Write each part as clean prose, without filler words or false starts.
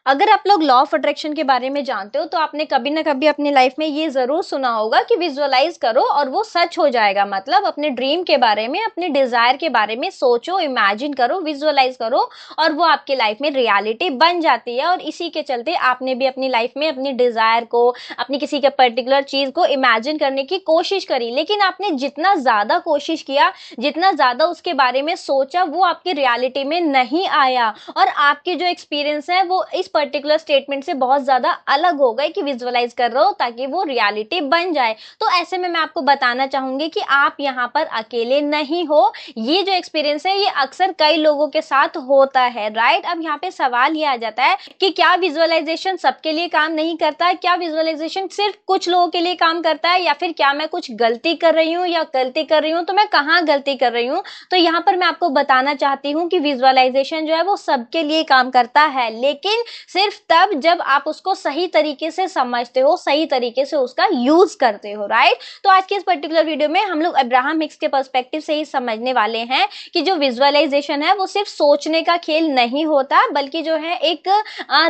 अगर आप लोग लॉ ऑफ अट्रैक्शन के बारे में जानते हो तो आपने कभी ना कभी अपनी लाइफ में ये जरूर सुना होगा कि विजुअलाइज करो और वो सच हो जाएगा। मतलब अपने ड्रीम के बारे में, अपने डिजायर के बारे में सोचो, इमेजिन करो, विजुअलाइज करो और वो आपकी लाइफ में रियलिटी बन जाती है। और इसी के चलते आपने भी अपनी लाइफ में अपनी डिजायर को, अपनी किसी के पर्टिकुलर चीज को इमेजिन करने की कोशिश करी, लेकिन आपने जितना ज्यादा कोशिश किया, जितना ज्यादा उसके बारे में सोचा, वो आपकी रियलिटी में नहीं आया और आपके जो एक्सपीरियंस है वो इस पर्टिकुलर स्टेटमेंट से बहुत ज्यादा अलग हो गए कि विजुअलाइज कर रहे हो ताकि वो रियलिटी बन जाए। तो ऐसे में मैं आपको बताना चाहूंगी कि आप यहाँ पर अकेले नहीं हो। ये जो एक्सपीरियंस है ये अक्सर कई लोगों के साथ होता है, राइट। अब यहाँ पे सवाल ये आ जाता है कि क्या विजुअलाइजेशन सबके लिए काम नहीं करता है? क्या विजुअलाइजेशन सिर्फ कुछ लोगों के लिए काम करता है, या फिर क्या मैं कुछ गलती कर रही हूँ, या गलती कर रही हूँ तो मैं कहाँ गलती कर रही हूँ? तो यहाँ पर मैं आपको बताना चाहती हूँ कि विजुअलाइजेशन जो है वो सबके लिए काम करता है, लेकिन सिर्फ तब जब आप उसको सही तरीके से समझते हो, सही तरीके से उसका यूज करते हो, राइट। तो आज के इस पर्टिकुलर वीडियो में हम लोग अब्राहम हिक्स के पर्सपेक्टिव से ही समझने वाले हैं कि जो विजुअलाइजेशन है वो सिर्फ सोचने का खेल नहीं होता, बल्कि जो है एक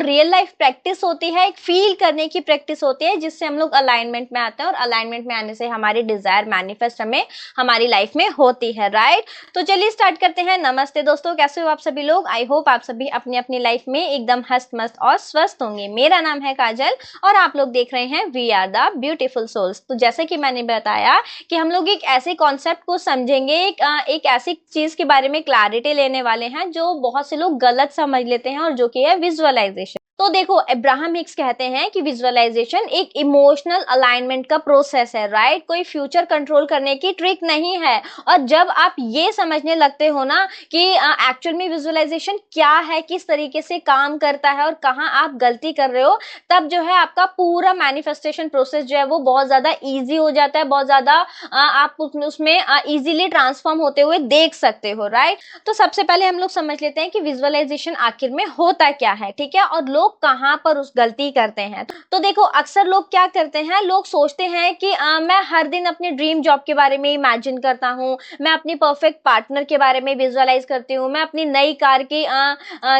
रियल लाइफ प्रैक्टिस होती है, एक फील करने की प्रैक्टिस होती है, जिससे हम लोग अलाइनमेंट में आते हैं और अलाइनमेंट में आने से हमारी डिजायर मैनिफेस्ट हमें हमारी लाइफ में होती है, राइट। तो चलिए स्टार्ट करते हैं। नमस्ते दोस्तों, कैसे हो आप सभी लोग? आई होप आप सभी अपनी अपनी लाइफ में एकदम हस्त मस्त और स्वस्थ होंगे। मेरा नाम है काजल और आप लोग देख रहे हैं we are the beautiful souls. तो जैसे कि मैंने बताया कि हम लोग एक ऐसे कॉन्सेप्ट को समझेंगे, एक ऐसी चीज के बारे में क्लैरिटी लेने वाले हैं जो बहुत से लोग गलत समझ लेते हैं, और जो कि है विजुअलाइजेशन। तो देखो, अब्राहम हिक्स कहते हैं कि विजुअलाइजेशन एक इमोशनल अलाइनमेंट का प्रोसेस है, राइट। कोई फ्यूचर कंट्रोल करने की ट्रिक नहीं है। और जब आप ये समझने लगते हो ना कि एक्चुअल में विजुअलाइजेशन क्या है, किस तरीके से काम करता है और कहाँ आप गलती कर रहे हो, तब जो है आपका पूरा मैनिफेस्टेशन प्रोसेस जो है वो बहुत ज्यादा ईजी हो जाता है, बहुत ज्यादा आप उसमें ईजिली ट्रांसफॉर्म होते हुए देख सकते हो, राइट। तो सबसे पहले हम लोग समझ लेते हैं कि विजुअलाइजेशन आखिर में होता क्या है, ठीक है, और लोग कहां पर उस गलती करते हैं। तो देखो, अक्सर लोग क्या करते हैं, लोग सोचते हैं कि मैं हर दिन अपने ड्रीम जॉब के बारे में इमेजिन करता हूं, मैं अपनी परफेक्ट पार्टनर के बारे में विजुअलाइज करती हूँ, मैं अपनी नई कार की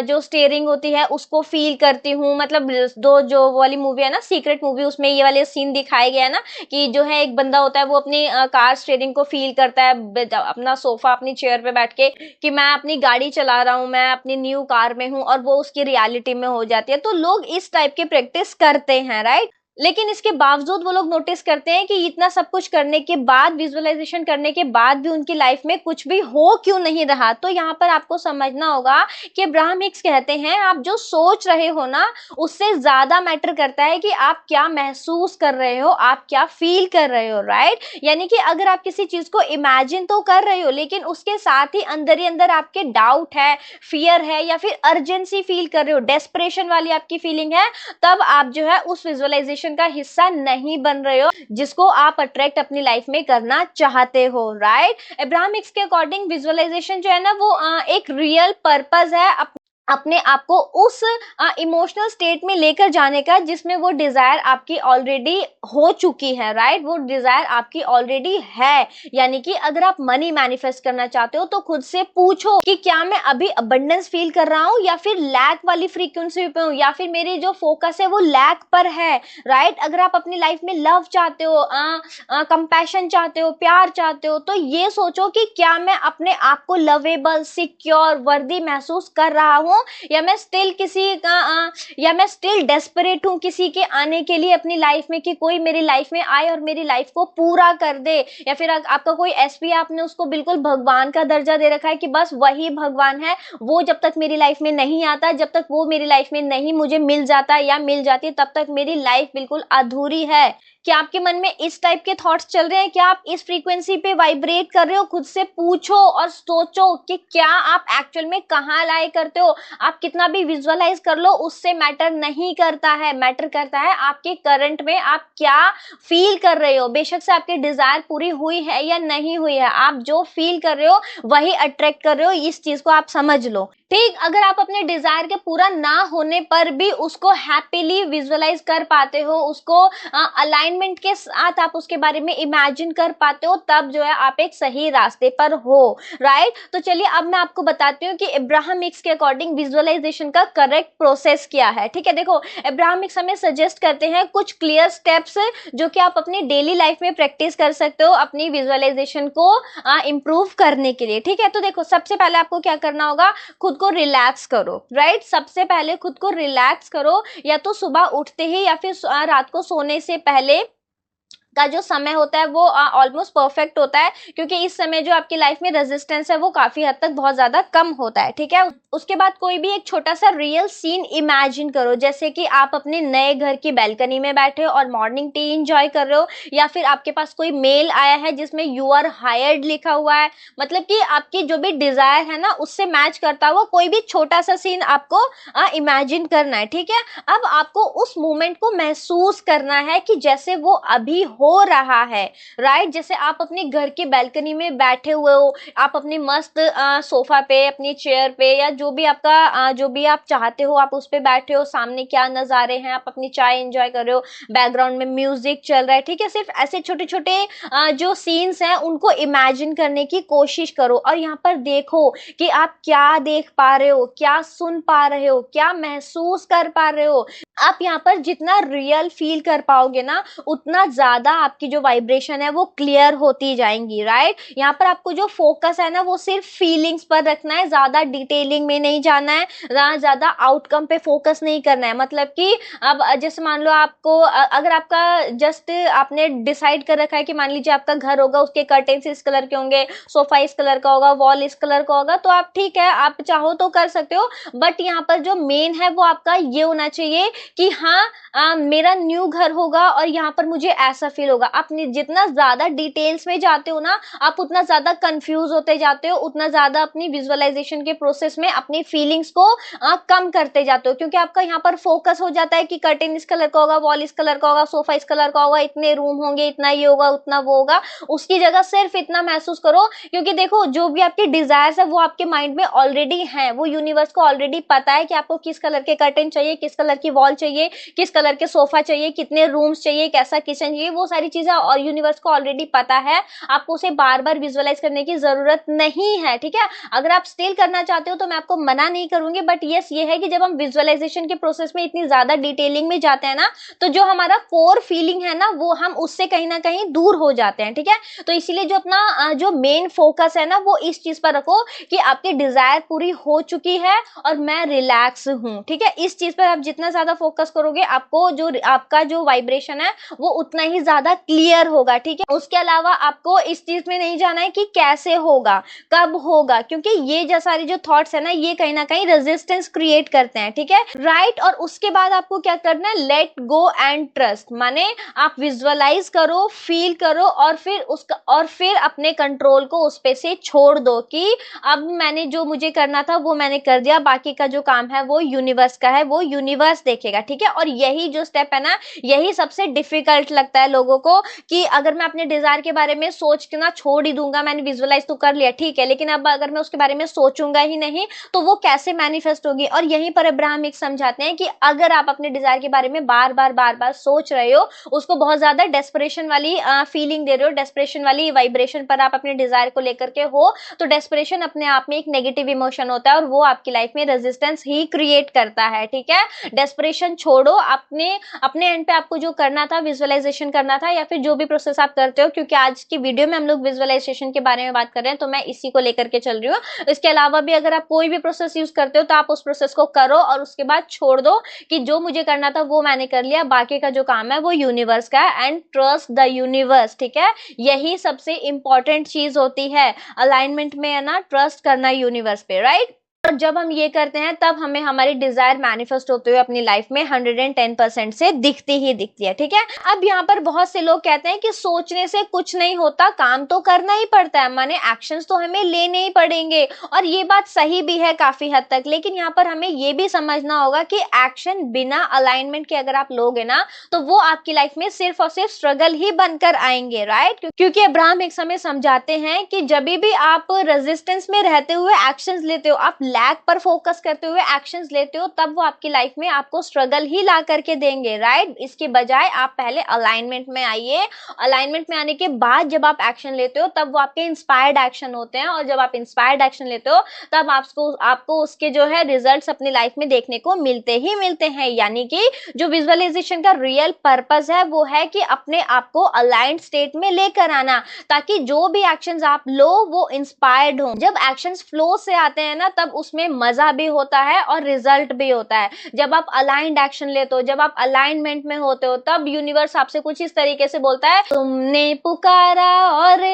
जो स्टीयरिंग होती है उसको फील करती हूँ। मतलब दो जो वाली मूवी है ना, सीक्रेट मूवी, उसमें ये वाले सीन दिखाया गया है ना कि जो है एक बंदा होता है वो अपनी कार स्टीयरिंग को फील करता है अपना सोफा, अपनी चेयर पे बैठ के, कि मैं अपनी गाड़ी चला रहा हूँ, मैं अपनी न्यू कार में हूँ, और वो उसकी रियलिटी में हो जाती है। तो लोग इस टाइप की प्रैक्टिस करते हैं, राइट। लेकिन इसके बावजूद वो लोग नोटिस करते हैं कि इतना सब कुछ करने के बाद, विजुअलाइजेशन करने के बाद भी उनकी लाइफ में कुछ भी हो क्यों नहीं रहा। तो यहाँ पर आपको समझना होगा कि अब्राहम हिक्स कहते हैं आप जो सोच रहे हो ना, उससे ज्यादा मैटर करता है कि आप क्या महसूस कर रहे हो, आप क्या फील कर रहे हो, राइट। यानी कि अगर आप किसी चीज को इमेजिन तो कर रहे हो, लेकिन उसके साथ ही अंदर आपके डाउट है, फियर है, या फिर अर्जेंसी फील कर रहे हो, डेस्परेशन वाली आपकी फीलिंग है, तब आप जो है उस विजुअलाइजेशन का हिस्सा नहीं बन रहे हो जिसको आप अट्रैक्ट अपनी लाइफ में करना चाहते हो, राइट। अब्राहम हिक्स के अकॉर्डिंग विजुअलाइजेशन जो है ना वो एक रियल पर्पस है अपने आप को उस इमोशनल स्टेट में लेकर जाने का जिसमें वो डिजायर आपकी ऑलरेडी हो चुकी है, राइट। वो डिजायर आपकी ऑलरेडी है। यानी कि अगर आप मनी मैनिफेस्ट करना चाहते हो तो खुद से पूछो कि क्या मैं अभी अबंडेंस फील कर रहा हूँ, या फिर लैक वाली फ्रीक्वेंसी पे हूँ, या फिर मेरी जो फोकस है वो लैक पर है, राइट। अगर आप अपनी लाइफ में लव चाहते हो, कंपैशन चाहते हो, प्यार चाहते हो, तो ये सोचो कि क्या मैं अपने आप को लवेबल, सिक्योर, वर्दी महसूस कर रहा हूँ, या मैं स्टिल या मैं स्टिल डेस्परेट हूं किसी के आने के लिए अपनी लाइफ में, कि कोई मेरी लाइफ में आए और मेरी लाइफ को पूरा कर दे। या फिर आपका कोई एसपी, आपने उसको बिल्कुल भगवान का दर्जा दे रखा है कि बस वही भगवान है, वो जब तक मेरी लाइफ में नहीं आता, जब तक वो मेरी लाइफ में नहीं मुझे मिल जाता या मिल जाती, तब तक मेरी लाइफ बिल्कुल अधूरी है। क्या आपके मन में इस टाइप के थॉट्स चल रहे हैं? क्या आप इस फ्रीक्वेंसी पे वाइब्रेट कर रहे हो? खुद से पूछो और सोचो कि क्या आप एक्चुअल में कहाँ लाई करते हो। आप कितना भी विजुअलाइज कर लो, उससे मैटर नहीं करता है। मैटर करता है आपके करंट में आप क्या फील कर रहे हो। बेशक से आपकी डिजायर पूरी हुई है या नहीं हुई है, आप जो फील कर रहे हो वही अट्रैक्ट कर रहे हो। इस चीज को आप समझ लो, ठीक। अगर आप अपने डिजायर के पूरा ना होने पर भी उसको हैप्पीली विजुअलाइज कर पाते हो, उसको अलाइनमेंट के साथ आप उसके बारे में इमेजिन कर पाते हो, तब जो है आप एक सही रास्ते पर हो, राइट। तो चलिए अब मैं आपको बताती हूँ कि अब्राहम हिक्स के अकॉर्डिंग विजुअलाइजेशन का करेक्ट प्रोसेस क्या है। ठीक है, देखो अब्राहम हिक्स हमें सजेस्ट करते हैं कुछ क्लियर स्टेप्स जो कि आप अपनी डेली लाइफ में प्रैक्टिस कर सकते हो अपनी विजुअलाइजेशन को इंप्रूव करने के लिए। ठीक है, तो देखो सबसे पहले आपको क्या करना होगा, खुद को रिलैक्स करो। राइट, सबसे पहले खुद को रिलैक्स करो, या तो सुबह उठते ही या फिर रात को सोने से पहले का जो समय होता है वो ऑलमोस्ट परफेक्ट होता है, क्योंकि इस समय जो आपकी लाइफ में रेजिस्टेंस है वो काफी हद तक बहुत ज्यादा कम होता है। ठीक है, उसके बाद कोई भी एक छोटा सा रियल सीन इमेजिन करो, जैसे कि आप अपने नए घर की बैल्कनी में बैठे हो और मॉर्निंग टी एंजॉय कर रहे हो, या फिर आपके पास कोई मेल आया है जिसमें यू आर हायर्ड लिखा हुआ है, मतलब कि आपकी जो भी डिजायर है ना उससे मैच करता हुआ कोई भी छोटा सा सीन आपको इमेजिन करना है। ठीक है, अब आपको उस मोमेंट को महसूस करना है कि जैसे वो अभी हो रहा है। राइट, जैसे आप अपने घर की बैल्कनी में बैठे हुए हो, आप अपनी मस्त सोफा पे, अपनी चेयर पे, या जो भी आपका जो भी आप चाहते हो आप उस पे बैठे हो, सामने क्या नजारे हैं, आप अपनी चाय एंजॉय कर रहे हो, बैकग्राउंड में म्यूजिक चल रहा है। ठीक है, सिर्फ ऐसे छोटे छोटे जो सीन्स हैं उनको इमेजिन करने की कोशिश करो, और यहाँ पर देखो कि आप क्या देख पा रहे हो, क्या सुन पा रहे हो, क्या महसूस कर पा रहे हो। आप यहाँ पर जितना रियल फील कर पाओगे ना उतना ज्यादा आपकी जो वाइब्रेशन है वो क्लियर होती जाएंगी। राइट, यहाँ पर आपको जो फोकस है ना वो सिर्फ फीलिंग्स पर रखना है, ज्यादा डिटेलिंग में नहीं जाना है, ज्यादा आउटकम पे फोकस नहीं करना है। मतलब कि अब जैसे मान लो आपको अगर आपका जस्ट आपने डिसाइड कर रखा है कि मान लीजिए आपका घर होगा, उसके कर्टेन्स इस कलर के होंगे, सोफा इस कलर का होगा, वॉल इस कलर का होगा, तो आप ठीक है आप चाहो तो कर सकते हो, बट यहाँ पर जो मेन है वो आपका ये होना चाहिए कि हाँ मेरा न्यू घर होगा और यहाँ पर मुझे ऐसा फील होगा। आप जितना ज्यादा डिटेल्स में जाते हो ना आप उतना ज्यादा कंफ्यूज होते जाते हो, उतना ज्यादा अपनी विजुअलाइजेशन के प्रोसेस में अपनी फीलिंग्स को कम करते जाते हो, क्योंकि आपका यहाँ पर फोकस हो जाता है कि कर्टेन इस कलर का होगा, वॉल इस कलर का होगा, सोफा इस कलर का होगा, इतने रूम होंगे, इतना ये होगा, उतना वो होगा। उसकी जगह सिर्फ इतना महसूस करो, क्योंकि देखो जो भी आपकी डिजायर्स है वो आपके माइंड में ऑलरेडी है, वो यूनिवर्स को ऑलरेडी पता है कि आपको किस कलर के कर्टेन चाहिए, किस कलर की वॉल चाहिए, किस कलर के सोफा चाहिए, कितने रूम्स चाहिए, कैसा किचन चाहिए, वो सारी चीजें और यूनिवर्स को ऑलरेडी पता है। आपको उसे बार बार विजुअलाइज करने की जरूरत नहीं है। ठीक है, अगर आप स्टिल करना चाहते हो तो मैं आपको मना नहीं करूंगी, बट यस ये है कि जब हम विजुअलाइजेशन के प्रोसेस में इतनी ज्यादा डिटेलिंग में जाते हैं ना तो जो हमारा कोर फीलिंग है ना वो हम उससे कहीं ना कहीं दूर हो जाते हैं। ठीक है, तो इसीलिए जो अपना जो मेन फोकस है ना वो इस चीज पर रखो कि आपकी डिजायर पूरी हो चुकी है और मैं रिलैक्स हूं। ठीक है, इस चीज पर आप जितना ज्यादा फोकस करोगे आपको जो आपका जो वाइब्रेशन है वो उतना ही ज्यादा क्लियर होगा। ठीक है, उसके अलावा आपको इस चीज में नहीं जाना है कि कैसे होगा, कब होगा, क्योंकि ये जो सारी जो थॉट्स है ना ये कहीं ना कहीं रेजिस्टेंस क्रिएट करते हैं। ठीक है, राइट, और उसके बाद आपको क्या करना है, लेट गो एंड ट्रस्ट, माने आप विजुअलाइज करो, फील करो और फिर अपने कंट्रोल को उस पे से छोड़ दो कि अब मैंने जो मुझे करना था वो मैंने कर दिया, बाकी का जो काम है वो यूनिवर्स का है, वो यूनिवर्स देखेगा। ठीक है, और यही जो स्टेप है ना यही सबसे डिफिकल्ट लगता है लोगों को कि अगर मैं अपने डिजायर के बारे में सोच के ना छोड़ ही दूंगा, मैंने विजुअलाइज तो कर लिया ठीक है, लेकिन अब अगर मैं उसके बारे में सोचूंगा ही नहीं तो वो कैसे मैनिफेस्ट होगी। और यहीं पर अब्राहम हिक्स समझाते हैं कि अगर आप अपने डिजायर के बारे में बार बार सोच रहे हो, उसको बहुत ज्यादा डेस्परेशन वाली फीलिंग दे रहे हो, डेस्परेशन वाली वाइब्रेशन पर आप अपने डिजायर को लेकर के हो, तो डेस्परेशन अपने आप में एक नेगेटिव इमोशन होता है और वो आपकी लाइफ में रेजिस्टेंस ही क्रिएट करता है। ठीक है, डेस्परेशन छोड़ो, अपने एंड पे आपको जो करना था, विजुअलाइजेशन करना था या फिर जो भी प्रोसेस आप करते हो, क्योंकि आज की वीडियो में हम लोग विजुअलाइजेशन के बारे में बात कर रहे हैं तो मैं इसी को लेकर के चल रही हूँ। इसके अलावा भी अगर आप कोई भी प्रोसेस यूज करते हो तो आप उस प्रोसेस को करो और उसके बाद छोड़ दो कि जो मुझे करना था वो मैंने कर लिया, बाकी का जो काम है वो यूनिवर्स का है, एंड ट्रस्ट द यूनिवर्स। ठीक है, यही सबसे इंपॉर्टेंट चीज होती है अलाइनमेंट में, है ना, ट्रस्ट करना यूनिवर्स पे। राइट, और जब हम ये करते हैं तब हमें हमारी डिजायर मैनिफेस्ट होते हुए अपनी लाइफ में 110% से दिखती ही दिखती है। ठीक है, अब यहाँ पर बहुत से लोग कहते हैं कि सोचने से कुछ नहीं होता, काम तो करना ही पड़ता है, माने एक्शंस तो हमें लेने ही पड़ेंगे, और ये बात सही भी है काफी हद तक, लेकिन यहाँ पर हमें ये भी समझना होगा कि एक्शन बिना अलाइनमेंट के अगर आप लोगे ना तो वो आपकी लाइफ में सिर्फ और सिर्फ स्ट्रगल ही बनकर आएंगे। राइट, क्योंकि अब्राहम हिक्स हमें समझाते हैं कि जब भी आप रेजिस्टेंस में रहते हुए एक्शंस लेते हो, आप लैक पर फोकस करते हुए एक्शंस लेते हो तब वो आपकी लाइफ में आपको स्ट्रगल ही ला करके देंगे, राइट। इसके बजाय आप पहले अलाइनमेंट में आइए, अलाइनमेंट में आने के बाद जब आप एक्शन लेते हो तब वो आपके इंस्पायर्ड एक्शन होते हैं, और जब आप इंस्पायर्ड एक्शन लेते हो तब आपको उसके जो है रिजल्ट्स अपनी लाइफ में देखने को मिलते ही मिलते हैं। यानी कि जो विजुअलाइजेशन का रियल पर्पस है वो है कि अपने आप को अलाइंड स्टेट में लेकर आना, ताकि जो भी एक्शंस आप लो वो इंस्पायर्ड हो। जब एक्शंस फ्लो से आते हैं ना तब उसमें मजा भी होता है और रिजल्ट भी होता है। जब आप अलाइंड एक्शन लेते हो, जब आप अलाइनमेंट में होते हो, तब यूनिवर्स आपसे कुछ इस तरीके से बोलता है, तुमने पुकारा और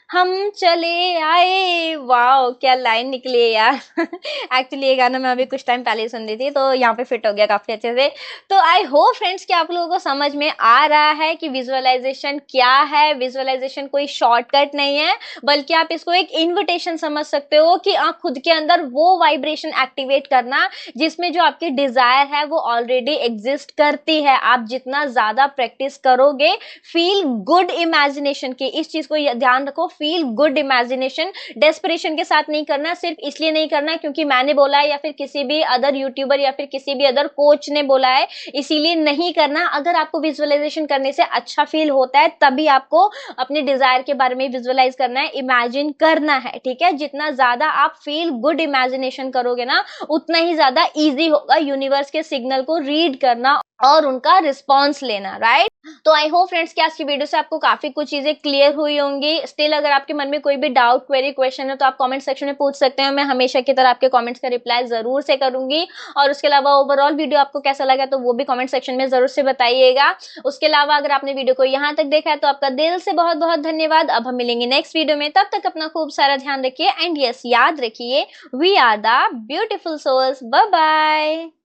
हम चले आए। वाओ, क्या लाइन निकली है यार। एक्चुअली ये गाना मैं अभी कुछ टाइम पहले ही सुन रही थी, तो यहाँ पे फिट हो गया काफी अच्छे से। तो आई होप फ्रेंड्स कि आप लोगों को समझ में आ रहा है कि विजुअलाइजेशन क्या है। विजुअलाइजेशन कोई शॉर्टकट नहीं है, बल्कि आप इसको एक इन्विटेशन समझ सकते हो कि आप खुद के अंदर वो वाइब्रेशन एक्टिवेट करना जिसमें जो आपकी डिजायर है वो ऑलरेडी एग्जिस्ट करती है। आप जितना ज्यादा प्रैक्टिस करोगे, फील गुड इमेजिनेशन की, इस चीज को ध्यान रखो, फील गुड इमेजिनेशन। डेस्परेशन के साथ नहीं करना, सिर्फ इसलिए नहीं करना क्योंकि मैंने बोला है या फिर किसी भी अदर यूट्यूबर या फिर किसी भी अदर कोच ने बोला है, इसीलिए नहीं करना। अगर आपको विजुअलाइजेशन करने से अच्छा फील होता है तभी आपको अपने डिजायर के बारे में विजुअलाइज करना है, इमेजिन करना है, ठीक है। जितना ज्यादा आप फील गुड इमेजिनेशन करोगे ना, उतना ही ज्यादा इजी होगा यूनिवर्स के सिग्नल को रीड करना और उनका रिस्पॉन्स लेना, राइट। तो आई होप फ्रेंड्स कि आज की वीडियो से आपको काफी कुछ चीजें क्लियर हुई होंगी। स्टिल अगर आपके मन में कोई भी डाउट, क्वेरी, क्वेश्चन है तो आप कमेंट सेक्शन में पूछ सकते हैं। मैं हमेशा की तरह आपके कमेंट्स का रिप्लाई जरूर से करूंगी। और उसके अलावा ओवरऑल वीडियो आपको कैसा लगा तो वो भी कमेंट सेक्शन में जरूर से बताइएगा। उसके अलावा अगर आपने वीडियो को यहाँ तक देखा है तो आपका दिल से बहुत बहुत धन्यवाद। अब हम मिलेंगे नेक्स्ट वीडियो में, तब तक अपना खूब सारा ध्यान रखिए एंड यस, याद रखिए, we are the beautiful souls. Bye bye.